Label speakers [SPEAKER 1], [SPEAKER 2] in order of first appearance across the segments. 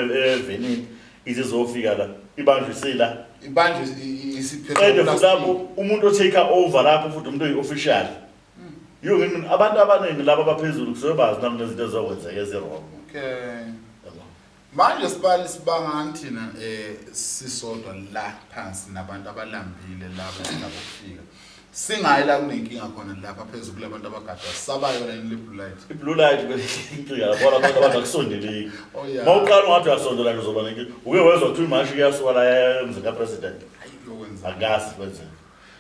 [SPEAKER 1] evenini izizofika la ibanjwe isila
[SPEAKER 2] ibanjwe isiphetho
[SPEAKER 1] lapho umuntu otake over lapho futhi umuntu oyi-official ngini abantu abaningi laba abaphezulu kusebazi nami nezinto ezokwenzeka ezirong.
[SPEAKER 2] Okay. Manje sibanga thina sisodwa la phansi nabantu abalambile laba abafika. Singayi la kunenkinga khona lapha phezulu labantu abagada sabayo yona i-blue light.
[SPEAKER 1] I-blue light inkinga lapho abantu abakusondeleki. Mawuqala ungathi uyasondela nje uzoba nenkinga. Uke wezwa kuthiwa imashi iyasuka la emzini kapresident. Akasi kwenzeka.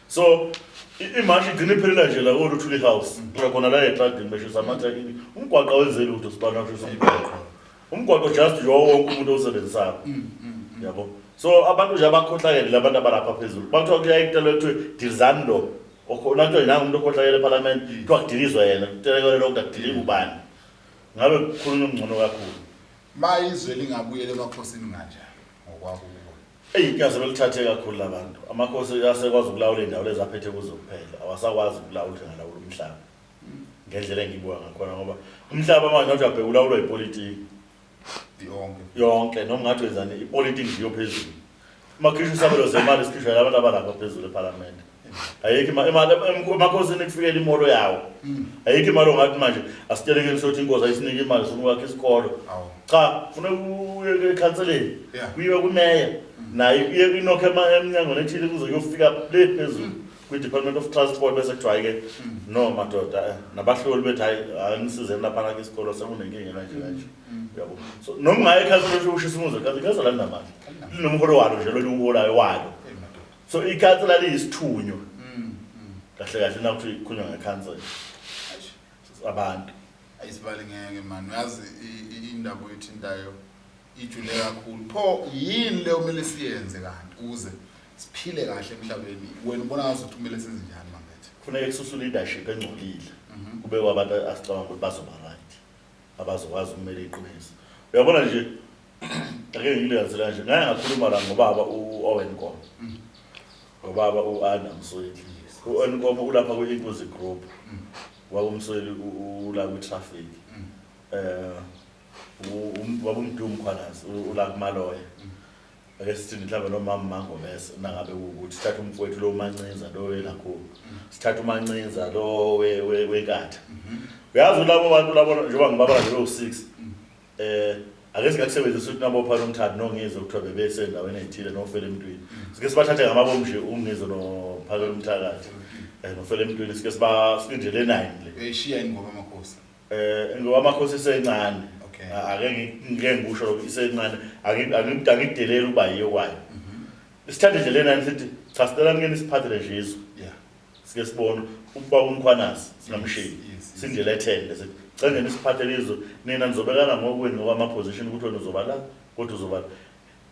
[SPEAKER 1] So imashi igcina iphelela nje la oLuthuli House. Khona la eqadini beshisa amathekini. Umgwaqo wenze lutho sibana nje umgwaqo just wonke umuntu osebenzisayo. Yabo. So abantu nje abakhohlakele labantu abalapha phezulu. Bakuthiwa kuyayitela ukuthi Dizando okhona nje nanga umuntu okhohlakele eParliament kuthiwa kudilizwa yena. Kutelekele lokho kudiliza ubani. Ngabe kukhulunywa ngcono kakhulu.
[SPEAKER 2] Mayizwe lingabuyele emakhosini kanjani ngokwabo.
[SPEAKER 1] Iyazi belithathe kakhulu labantu. Amakhosi asekwazi ukulawula indawo lezi aphethe kuzo kuphela. Awasakwazi ukulawula ngalawula umhlaba. Ngendlela engibuka ngakhona ngoba umhlaba manje uthi abheka ulawulwa ipolitiki. Yonke noma ngathi wenzani ipolitiki ngiyo phezulu. Makhishwa isabelo zemali sikhishwa labantu abalapha phezulu eParliament. Ayikho imali emakhosini kufikela imolo yawo. Ayikho imali ongathi manje asiteleke sokuthi inkosi ayisinike imali sokwakha isikolo. Cha, ufuna uye ekhanseleni. Kuyiwe kumeya. Naye inokho eminyango nethile kuze kuyofika le phezulu kwi-Department of Transport bese kuthiwa ke no madoda nabahloli bethi hayi angisizeni lapha ke isikolo sekunenkinga kanje. Yabo. So noma ngaye ikhansela ushisa umuzi ikhansela lana namanje. Linomholo walo nje lo uholayo walo. So ikhansela liyisithunywa. Kahle kahle nakuthi ikhulunywa ngekhansela. Abantu
[SPEAKER 2] ayisibali ngeke man uyazi indaba ethintayo ijule kakhulu pho yini leyo kumele siyenze kanti ukuze siphile kahle emhlabeni wena ubona ukuthi kumele senze njani mangethe
[SPEAKER 1] kufanele kususu leadership engcolile kube kwabantu asicabanga ukuthi bazoba right abazokwazi ukumela iqiniso uyabona nje ake ngilenzela nje ngeke ngakhuluma la ngobaba uOwen Nkomo ngobaba uAnna Msweli uOwen Nkomo ulapha kwi-Inkosi Group wawumsweli ula kwi-traffic wabumdumo khwanazi ula kumaloya ake sithi mhlawumbe nomama Mangobese nangabe ukuthi sithatha umfowethu lo Mancinza lo welakhulu sithatha uMancinza lo wenkatha uyazi labo bantu labo njengoba ngibaba nje lo6 ake singakusebenzisa ukuthi nabo phana umthathu nongizwe ukuthiwa bebese endaweni ezithile nofela emntwini sike sibathathe ngamabomu nje ungizwe nophakela umthakathi nofela emntwini sike sibalindele 9 le
[SPEAKER 2] eshiya ngoba amakhosi
[SPEAKER 1] ngoba amakhosi esencane ake ngeke ngisho lokho isencane angideleli ukuba yiyo kwayo isithande nje lena sithi cha sicela ngene siphathele nje izwe sike sibone ukuba umkhwanazi singamshini sindlela ethende sithi cha ngene siphathele izwe nina nizobekana ngokweni ngoba ama position ukuthi wena uzoba la kodwa uzoba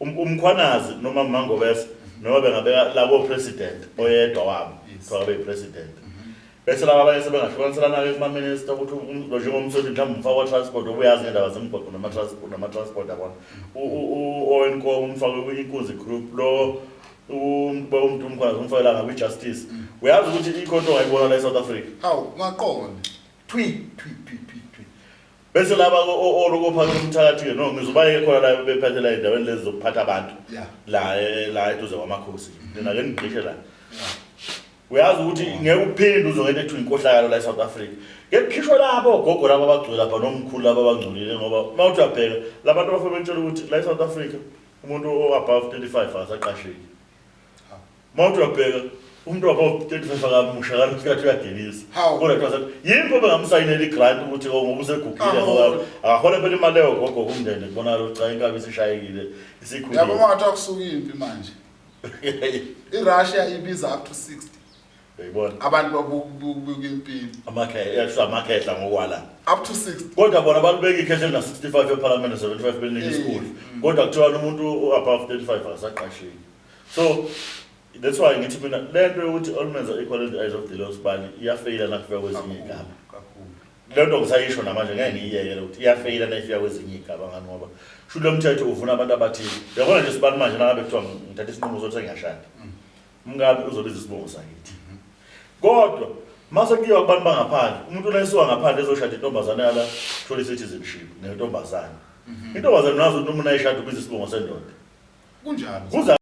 [SPEAKER 1] umkhwanazi noma Mangobese noma bengabeka labo president oyedwa wabo kuthiwa be president bese laba abanye sebengahlukanisana ke kuma minister ukuthi njengomsoli mhlawumbe umfaka transport obuyazi ngendaba zemigwaqo nama transport yabona uOwen Nkomo umfake kwi-Inkosi Group lo umuntu umkhwazi umfakela ngabe justice uyazi ukuthi ikhonto ongayibona la eSouth Africa
[SPEAKER 2] hawu maqonde twi
[SPEAKER 1] bese laba olokuphaka umthakathi no ngizobayeke khona la bephethela endaweni lezi zokuphatha abantu la eduze kwamakhosi nina ke ngiqishe la uyazi ukuthi ngeke uphinde uzongena ethu inkohlakalo la eSouth Africa ngekukhishwa labo gogo labo abagcwele lapha nomkhulu labo abangcolile ngoba mawuthi uyabheka labantu bafuna ukutshela ukuthi la eSouth Africa umuntu above 35 asaqasheki mawuthi uyabheka umuntu above 35 akamusha kanti uyathi uyadelisa kodwa kwathi yimbo bengamsayinela igrant ukuthi ngoba usegugile ngoba akahola phela imali leyo gogo kumndeni kubona lo cha inkabi isishayekile isikhulu
[SPEAKER 2] yabo mangathi akusuka impi manje iRussia ibiza up to 60
[SPEAKER 1] uyibona
[SPEAKER 2] abantu babuka impilo
[SPEAKER 1] amakhehla ngokwala
[SPEAKER 2] up to 60
[SPEAKER 1] kodwa bona balubeka ikhehla na 65 eParliament 75 belinike isikole kodwa kuthiwa umuntu above 35 asaqasheki so that's why ngithi mina lento yokuthi almenza equal in the eyes of the law sibani iyafeyila nakufika kwezinye igaba
[SPEAKER 2] kakhulu
[SPEAKER 1] lento ngisayisho namanje ngeke ngiyiyeke ukuthi iyafeyila nayifika kwezinye igaba ngani ngoba shulo umthetho uvuna abantu abathile uyabona nje sibani manje nangabe kuthiwa ngithatha isinqumo sokuthi ngiyashada umngabe uzobiza isibongo sakithi kodwa mase kuyiwa kubantu bangaphandle umuntu unayisuka ngaphandle ezoshada intombazane yala thola citizenship nentombazane intombazane nazo noma unayishada ubiza isibongo sendoda
[SPEAKER 2] kunjalo
[SPEAKER 1] kuza